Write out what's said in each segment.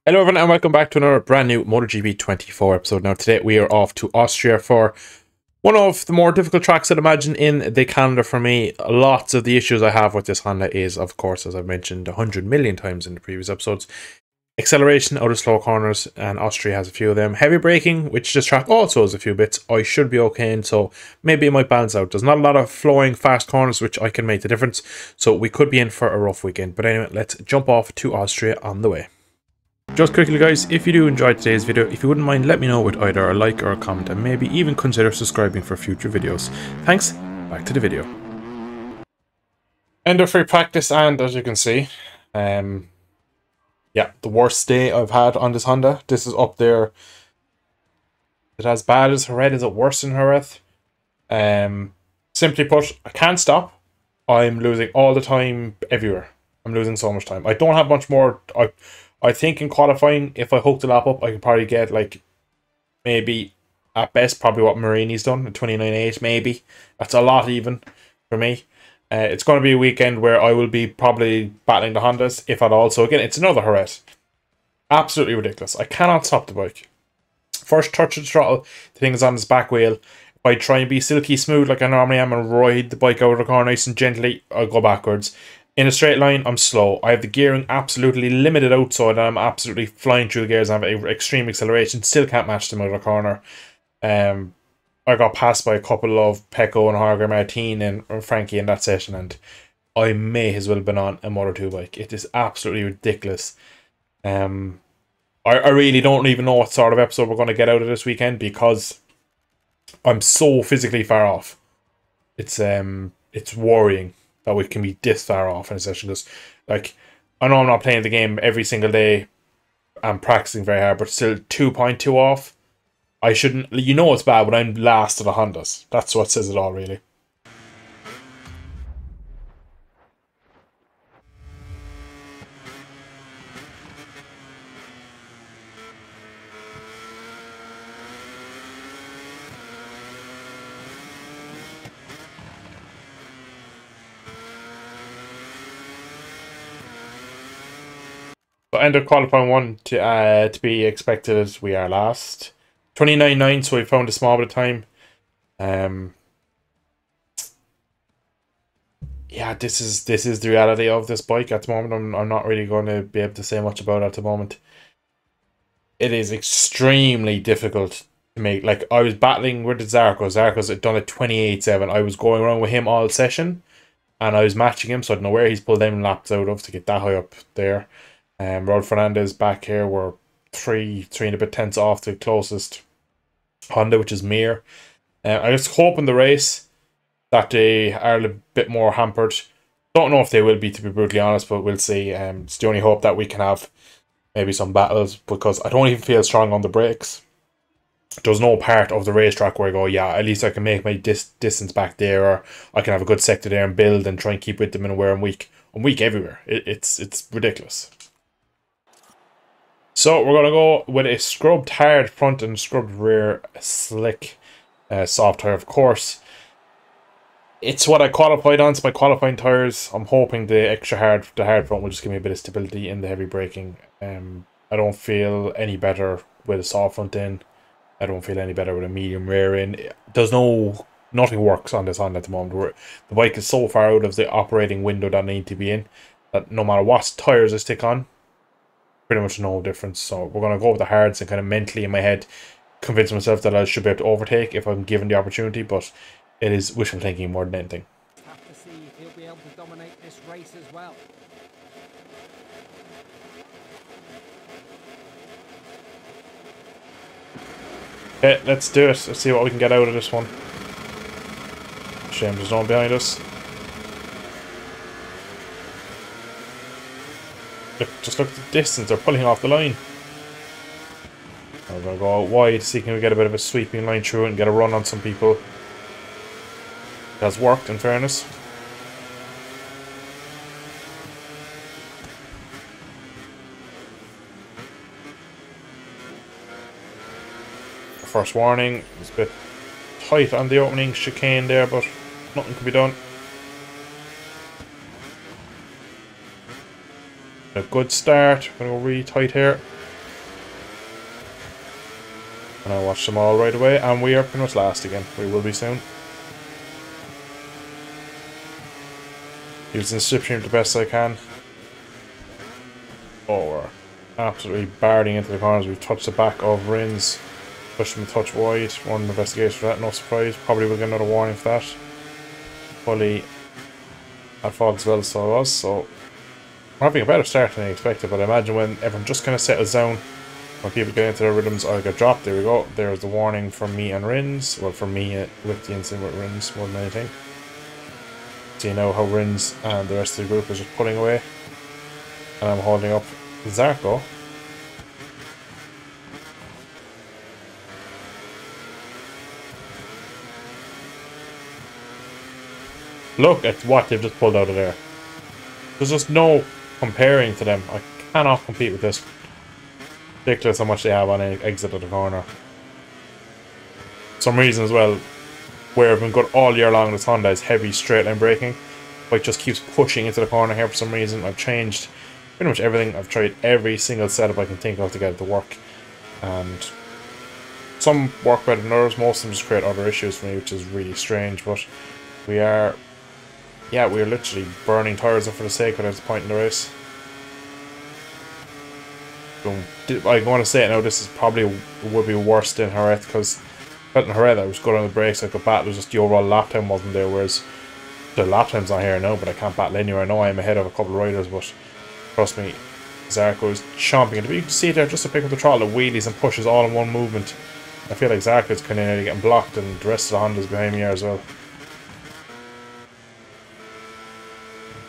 Hello everyone and welcome back to another brand new Motogp 24 episode. Now today we are off to Austria for one of the more difficult tracks I'd imagine in the calendar for me. Lots of the issues I have with this Honda is, of course, as I've mentioned 100 million times in the previous episodes, acceleration out of slow corners, and Austria has a few of them. Heavy braking, which this track also has a few bits. I should be okay in, so maybe it might balance out. There's not a lot of flowing fast corners which I can make the difference, so we could be in for a rough weekend. But anyway, let's jump off to Austria on the way. Just quickly guys, if you do enjoy today's video, if you wouldn't mind, let me know with either a like or a comment, and maybe even consider subscribing for future videos. Thanks, back to the video. End of free practice, and as you can see, yeah, the worst day I've had on this Honda. This is up there. Is it as bad as Jerez? Is it worse than Jerez? Simply put, I can't stop. I'm losing all the time, everywhere. I'm losing so much time. I don't have much more. I think in qualifying, if I hook the lap up, I can probably get, like, maybe, at best, probably what Marini's done, 29.8, maybe. That's a lot, even, for me. It's going to be a weekend where I will be probably battling the Hondas, if at all. So, again, it's another Jerez. Absolutely ridiculous. I cannot stop the bike. First touch of the throttle, the thing is on its back wheel. If I try and be silky smooth like I normally am and ride the bike out of the corner nice and gently, I'll go backwards. In a straight line, I'm slow. I have the gearing absolutely limited out, so that I'm absolutely flying through the gears. I have extreme acceleration. Still can't match them out of the corner. I got passed by a couple of Pecco and Jorge Martin and Frankie in that session, and I may as well have been on a Moto2 bike. It is absolutely ridiculous. I really don't even know what sort of episode we're going to get out of this weekend because I'm so physically far off. It's worrying that we can be this far off in a session, because, like, I know I'm not playing the game every single day. I'm practicing very hard, but still 2.2 off. I shouldn't. You know it's bad when I'm last of the Hondas. That's what says it all, really. So end of qualifying one to be expected as we are last. 29.9, so we found a small bit of time. Yeah, this is the reality of this bike at the moment. I'm not really going to be able to say much about it at the moment. It is extremely difficult to make. Like, I was battling with Zarco. Zarco's had done a 28.7. I was going around with him all session, and I was matching him, so I don't know where he's pulled them laps out of to get that high up there. Raul Fernandez back here were three and a bit tenths off the closest Honda, which is Mir. I just hope in the race that they are a bit more hampered. Don't know if they will be, to be brutally honest, but we'll see. It's the only hope that we can have maybe some battles, because I don't even feel strong on the brakes. There's no part of the racetrack where I go, yeah, at least I can make my distance back there, or I can have a good sector there and build and try and keep with them and where I'm weak. I'm weak everywhere. It's ridiculous. So we're going to go with a scrubbed hard front and scrubbed rear slick soft tyre, of course. It's what I qualified on, it's my qualifying tyres. I'm hoping the hard front will just give me a bit of stability in the heavy braking. I don't feel any better with a soft front in. I don't feel any better with a medium rear in. There's nothing works on this Honda at the moment. The bike is so far out of the operating window that I need to be in, that no matter what tyres I stick on, pretty much no difference. So we're going to go with the hards and kind of mentally in my head convince myself that I should be able to overtake if I'm given the opportunity, but it is wishful thinking more than anything. Have to see if he'll be able to dominate this race as well. Okay, let's do it. Let's see what we can get out of this one. Shame there's no one behind us. Just look at the distance, they're pulling off the line. We're going to go out wide, see can we get a bit of a sweeping line through and get a run on some people. It has worked, in fairness. First warning, it's a bit tight on the opening chicane there, but nothing can be done. A good start. We're going to go really tight here. And I watched them all right away, and we are pretty much last again. We will be soon. Using the slipstream the best I can. Oh, we're absolutely barreling into the corners. We've touched the back of Rins. Pushed them a touch wide. One investigation for that, no surprise. Probably will get another warning for that. Fully at fault as well, so I was. So we're having a better start than I expected, but I imagine when everyone just kind of settles down, when people get into their rhythms, I'll get dropped. There we go. There's the warning from me and Rins. Well, from me with the incident with Rins more than anything. So you know how Rins and the rest of the group is just pulling away. And I'm holding up Zarko. Look at what they've just pulled out of there. There's just no comparing to them. I cannot compete with this. Ridiculous how much they have on an exit of the corner. For some reason as well, where I've been good all year long, this Honda is heavy straight line braking. Bike just keeps pushing into the corner here for some reason. I've changed pretty much everything. I've tried every single setup I can think of to get it to work. And some work better than others. Most of them just create other issues for me, which is really strange. But we are... yeah, we're literally burning tyres up for the sake of it at this point in the race. I want to say it now, this is probably would be worse than Jerez, because in Jerez I was good on the brakes, I could battle, just the overall lap time wasn't there, whereas the lap time's not here now, but I can't battle anywhere. I know I'm ahead of a couple of riders, but trust me, Zarko is chomping it. You can see there, just to pick up the throttle, the wheelies and pushes all in one movement. I feel like Zarko is kind of nearly getting blocked, and the rest of the Hondas behind me are as well.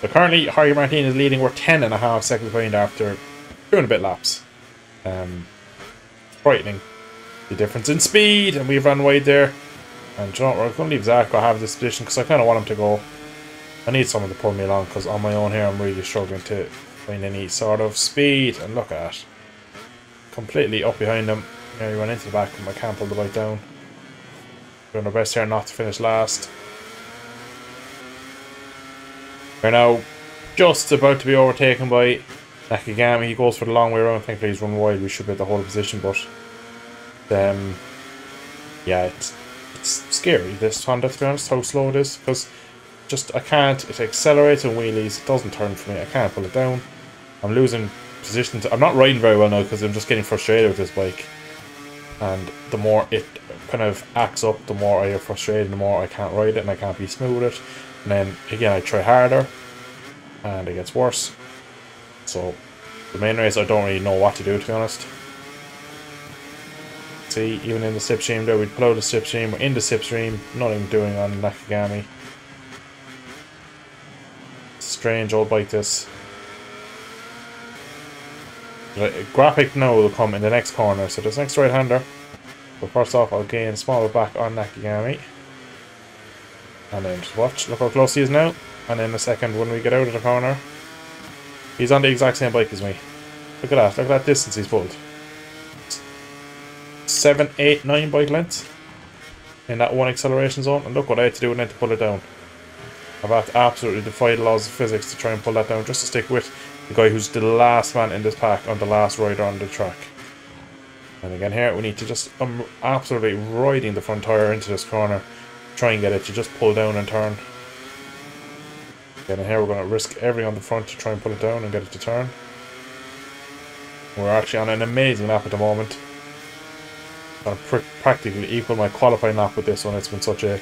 So currently, Jorge Martin is leading. We're 10.5 seconds behind after 2 and a bit laps. Frightening. The difference in speed, and we've run wide there. And you know what, we're going to leave Zarko have this position because I kind of want him to go. I need someone to pull me along because on my own here I'm really struggling to find any sort of speed. And look at that. Completely up behind him. Nearly went into the back of him. I can't pull the bike down. Doing our best here not to finish last. We're now just about to be overtaken by Nakagami. He goes for the long way around. Thankfully he's run wide. We should be able to hold a position, but yeah, it's scary, this Honda, to be honest, how slow it is, because just I can't. It accelerates in wheelies. It doesn't turn for me. I can't pull it down. I'm losing position. I'm not riding very well now because I'm just getting frustrated with this bike. And the more it kind of acts up, the more I get frustrated, the more I can't ride it and I can't be smooth with it. And then again I try harder and it gets worse. So the main race I don't really know what to do, to be honest. See, even in the slipstream there, we'd pull out the slipstream, we're in the slipstream, nothing doing on Nakagami. Strange old bike this. The graphic now will come in the next corner, so this next right hander. But first off I'll gain a small bit back on Nakagami. And then just watch, look how close he is now. And in a second when we get out of the corner, he's on the exact same bike as me. Look at that distance he's pulled. 7, 8, 9 bike lengths in that one acceleration zone, and look what I had to do then to pull it down. I've had to absolutely defy the laws of physics to try and pull that down, just to stick with the guy who's the last man in this pack on the last rider on the track. And again here we need to just absolutely riding the front tyre into this corner, try and get it to just pull down and turn. Again here we're going to risk everything on the front to try and pull it down and get it to turn. We're actually on an amazing lap at the moment. I'm practically equal my qualifying lap with this one. It's been such a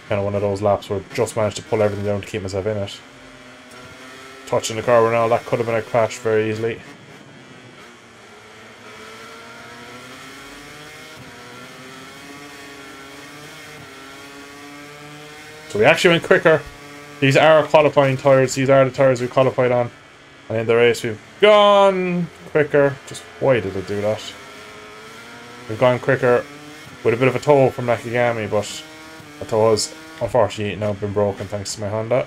kind of one of those laps where I just managed to pull everything down to keep myself in it. Touching the car now, that could have been a crash very easily. So we actually went quicker. These are our qualifying tyres. These are the tyres we qualified on. And in the race we've gone quicker. Just why did it do that? We've gone quicker with a bit of a toe from Nakagami, but that toe has unfortunately now been broken thanks to my Honda.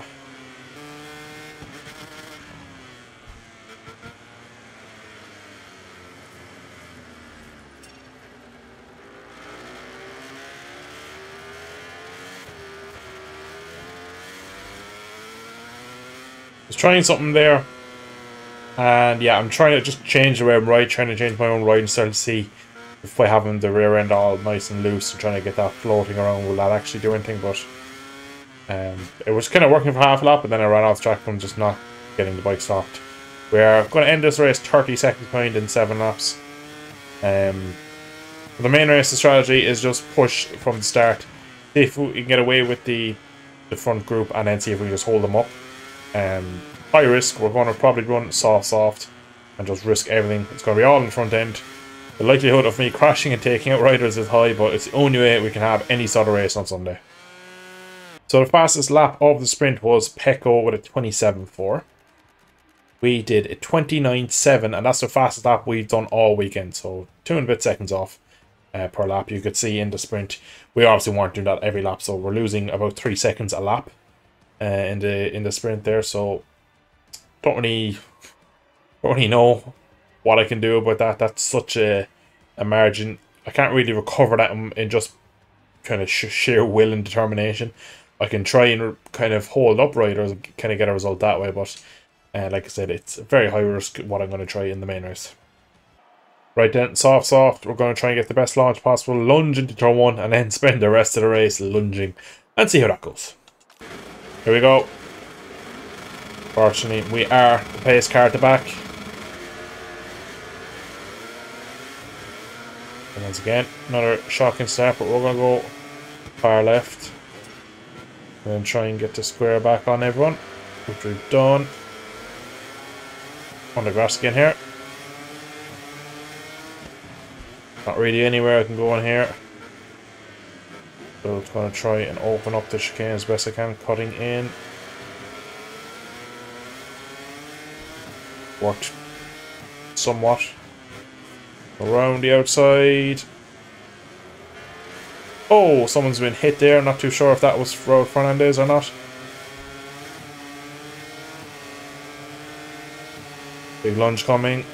I was trying something there, and yeah, I'm trying to just change the way I'm riding, trying to change my own riding style to see if by having the rear end all nice and loose and trying to get that floating around, will that actually do anything? But it was kind of working for half a lap, but then I ran off track from just not getting the bike stopped. We're going to end this race 30 seconds behind in 7 laps. The main race, the strategy is just push from the start. See if we can get away with the front group, and then see if we can just hold them up. High risk, we're going to probably run soft, and just risk everything. It's going to be all in the front end. The likelihood of me crashing and taking out riders is high, but it's the only way we can have any sort of race on Sunday. So the fastest lap of the sprint was Pecco with a 27.4. We did a 29.7, and that's the fastest lap we've done all weekend. So 2 and a bit seconds off per lap. You could see in the sprint, we obviously weren't doing that every lap, so we're losing about 3 seconds a lap in the sprint there. So don't really know what I can do about that. That's such a margin. I can't really recover that in just kind of sheer will and determination. I can try and kind of hold up riders and kind of get a result that way, but like I said, it's very high risk what I'm going to try in the main race. Right then, soft. We're going to try and get the best launch possible, lunge into turn 1, and then spend the rest of the race lunging and see how that goes. Here we go. Fortunately, we are the pace car at the back. And once again, another shocking start, but we're going to go far left. And then try and get the square back on everyone, which we've done. On the grass again here. Not really anywhere I can go in here. So it's going to try and open up the chicane as best I can, cutting in. Worked somewhat. Around the outside. Oh, someone's been hit there. Not too sure if that was Raul Fernandez or not. Big lunge coming.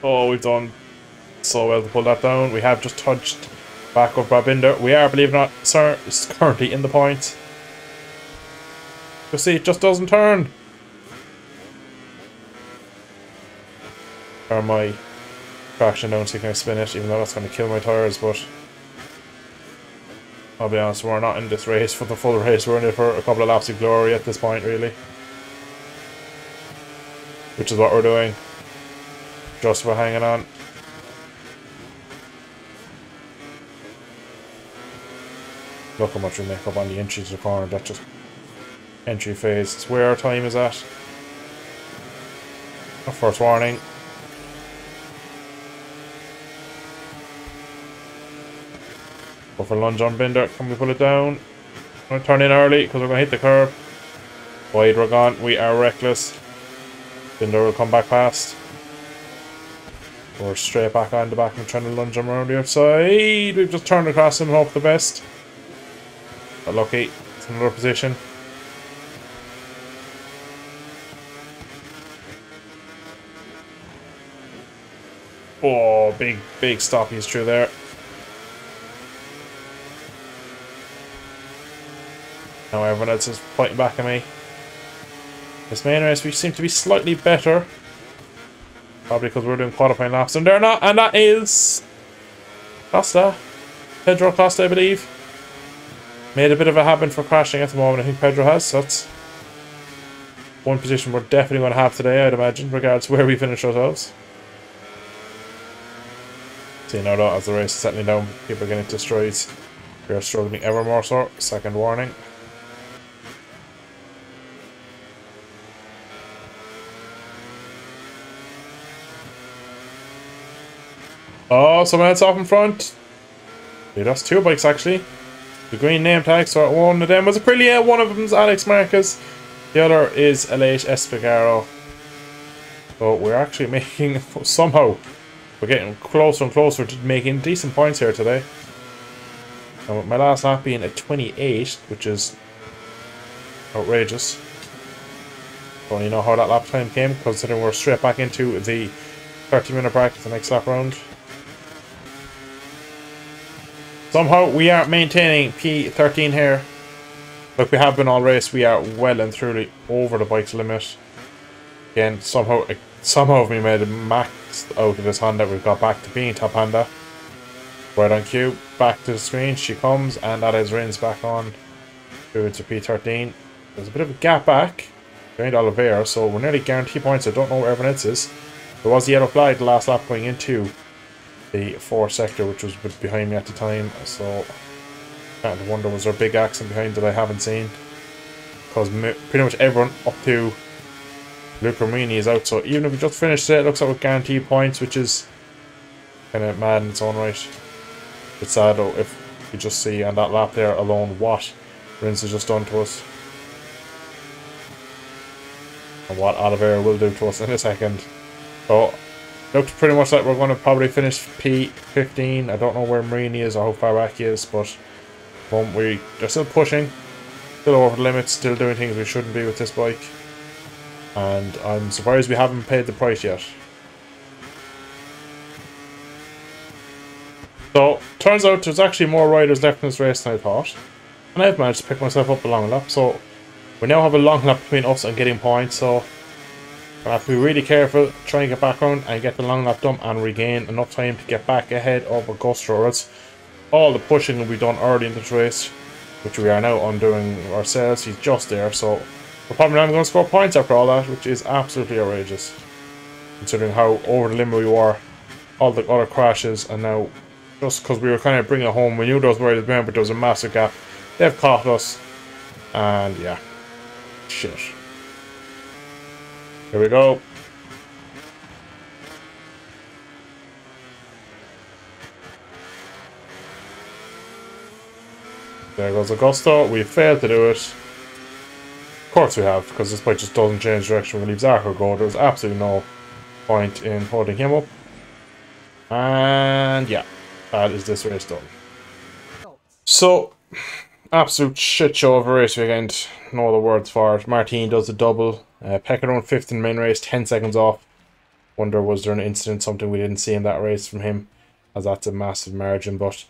Oh, we've done so well to pull that down. We have just touched back of Brabinder. We are, believe it or not, sir, is currently in the points. You see, it just doesn't turn. Or my traction down so you can spin it, even though that's going to kill my tyres, but I'll be honest, we're not in this race for the full race. We're in it for a couple of laps of glory at this point, really. Which is what we're doing. Just for hanging on. Look how much we make up on the entry to the corner. That's just entry phase. It's where our time is at. Our first warning. Go for lunge on Binder. Can we pull it down? I'm going to turn in early because we're going to hit the curb. Wide we're gone. We are reckless. Binder will come back past. We're straight back on the back and trying to lunge him around the outside. We've just turned across him and hope for the best. But lucky. It's another position. Oh, big stop he's through there. Now everyone else is fighting back at me. This main race we seem to be slightly better. Probably because we're doing qualifying laps and they're not, and that is Costa. Pedro Costa, I believe. Made a bit of a habit for crashing at the moment. I think Pedro has, so that's one position we're definitely going to have today, I'd imagine, regardless of where we finish ourselves. See now though, as the race is settling down, people are getting into strides. We are struggling ever more so. Second warning. Oh, someone else off in front. Yeah, that's 2 bikes actually. The green name tag, so one of them was Aprilia, one of them is Alex Marquez, the other is Aleix Espargaro. So we're actually making, somehow, we're getting closer and closer to making decent points here today. And with my last lap being a 28, which is outrageous. Don't really know how that lap time came, considering we're straight back into the 30-minute bracket the next lap round. Somehow we are maintaining P13 here. Like we have been all race, we are well and truly over the bike's limit. Again, somehow somehow we made a max out of this Honda. We've got back to being top Honda. Right on cue, back to the screen, she comes, and that is Rins back on through to P13. There's a bit of a gap back behind Oliveira, so we're nearly guaranteed points. I don't know where everyone else is. There was a yellow flag the last lap going into the 4th sector, which was a bit behind me at the time, so I wonder was there a big accident behind that I haven't seen, because pretty much everyone up to Luca Marini is out, so even if we just finished it, it looks like we're guaranteed points, which is kind of mad in its own right. It's sad though if you just see on that lap there alone what Rins has just done to us. And what Oliveira will do to us in a second. So, looks pretty much like we're going to probably finish P15. I don't know where Marini is or how far back he is, but we are still pushing. Still over the limits, still doing things we shouldn't be with this bike. And I'm surprised we haven't paid the price yet. So, turns out there's actually more riders left in this race than I thought. And I've managed to pick myself up a long lap, so we now have a long lap between us and getting points, so I have to be really careful, try and get back around and get the long lap done and regain enough time to get back ahead of Augusto, or else all the pushing will be done early in this race, which we are now undoing ourselves. He's just there, so we're probably not going to score points after all that, which is absolutely outrageous, considering how over the limit we were, all the other crashes, and now just because we were kind of bringing it home, we knew those riders behind, but there was a massive gap. They've caught us, and yeah, shit. Here we go. There goes Augusto. We failed to do it. Of course we have, because this bike just doesn't change direction when we leave Zarco go. There's absolutely no point in holding him up. And yeah, that is this race done. So, absolute shit show of a race weekend. No other words for it. Martin does a double. Pecco around 5th in the main race, 10 seconds off. Wonder was there an incident, something we didn't see in that race from him, as that's a massive margin. But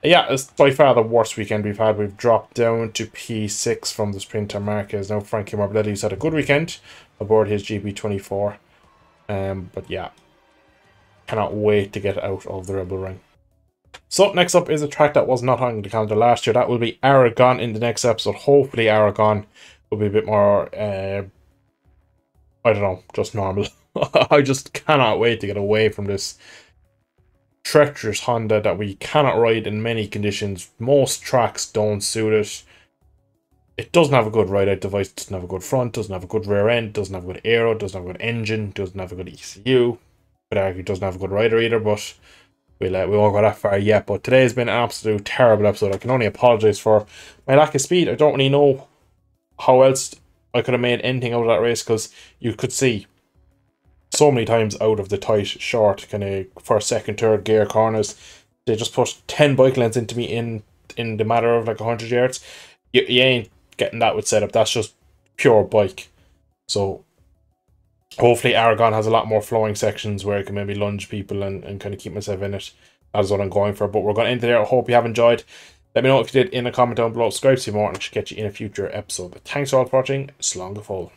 yeah, it's by far the worst weekend we've had. We've dropped down to P6 from the sprinter Marquez. Now Frankie Morbidelli's had a good weekend aboard his GP24. But yeah, cannot wait to get out of the Rebel Ring. So next up is a track that was not on the calendar last year. That will be Aragon in the next episode. Hopefully Aragon will be a bit more, I don't know, just normal. I just cannot wait to get away from this treacherous Honda that we cannot ride in many conditions. Most tracks don't suit it. It doesn't have a good ride-out device, doesn't have a good front, doesn't have a good rear end, doesn't have a good aero, doesn't have a good engine, doesn't have a good ECU. But argue doesn't have a good rider either, but we won't go that far yet. But today has been an absolute terrible episode. I can only apologise for my lack of speed. I don't really know how else I could have made anything out of that race, because you could see so many times out of the tight, short, kind of first, second, third gear corners, they just pushed 10 bike lengths into me in the matter of like 100 yards. You ain't getting that with setup. That's just pure bike. So hopefully Aragon has a lot more flowing sections where I can maybe lunge people and kind of keep myself in it. That's what I'm going for. But we're going to end there. I hope you have enjoyed. Let me know if you did in a comment down below. Subscribe to see more, and I should catch you in a future episode. Thanks all for watching. Slán go fóill.